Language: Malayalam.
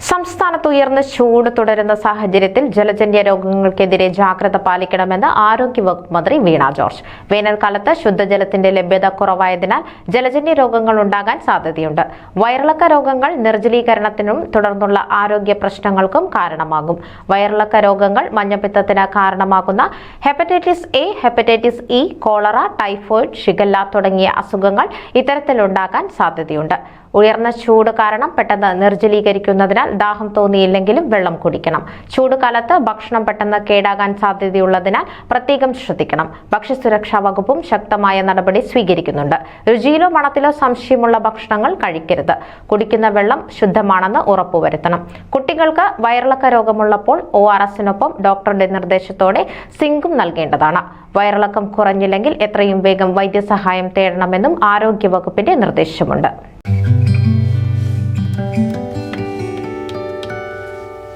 സംസ്ഥാനത്ത് ഉയർന്ന ചൂട് തുടരുന്ന സാഹചര്യത്തിൽ ജലജന്യ രോഗങ്ങൾക്കെതിരെ ജാഗ്രത പാലിക്കണമെന്ന് ആരോഗ്യവകുപ്പ് മന്ത്രി വീണ ജോർജ്. വേനൽക്കാലത്ത് ശുദ്ധജലത്തിന്റെ ലഭ്യത കുറവായതിനാൽ ജലജന്യ രോഗങ്ങൾ ഉണ്ടാകാൻ സാധ്യതയുണ്ട്. വയറിളക്ക രോഗങ്ങൾ നിർജ്ജലീകരണത്തിനും തുടർന്നുള്ള ആരോഗ്യ പ്രശ്നങ്ങൾക്കും കാരണമാകും. വയറിളക്ക രോഗങ്ങൾ മഞ്ഞപ്പിത്തത്തിന് കാരണമാകുന്ന hepatitis A, hepatitis E, cholera, typhoid, shigella തുടങ്ങിയ അസുഖങ്ങൾ ഇത്തരത്തിലുണ്ടാകാൻ സാധ്യതയുണ്ട്. ഉയർന്ന ചൂട് കാരണം പെട്ടെന്ന് നിർജ്ജലീകരിക്കുന്നതിനാൽ ദാഹം തോന്നിയില്ലെങ്കിലും വെള്ളം കുടിക്കണം. ചൂടുകാലത്ത് ഭക്ഷണം പെട്ടെന്ന് കേടാകാൻ സാധ്യതയുള്ളതിനാൽ പ്രത്യേകം ശ്രദ്ധിക്കണം. ഭക്ഷ്യസുരക്ഷാ വകുപ്പും ശക്തമായ നടപടി സ്വീകരിക്കുന്നുണ്ട്. രുചിയിലോ മണത്തിലോ സംശയമുള്ള ഭക്ഷണങ്ങൾ കഴിക്കരുത്. കുടിക്കുന്ന വെള്ളം ശുദ്ധമാണെന്ന് ഉറപ്പുവരുത്തണം. കുട്ടികൾക്ക് വയറിളക്ക രോഗമുള്ളപ്പോൾ ORSനൊപ്പം ഡോക്ടറുടെ നിർദ്ദേശത്തോടെ സിങ്കും നൽകേണ്ടതാണ്. വയറിളക്കം കുറഞ്ഞില്ലെങ്കിൽ എത്രയും വേഗം വൈദ്യസഹായം തേടണമെന്നും ആരോഗ്യവകുപ്പിന്റെ നിർദ്ദേശമുണ്ട്.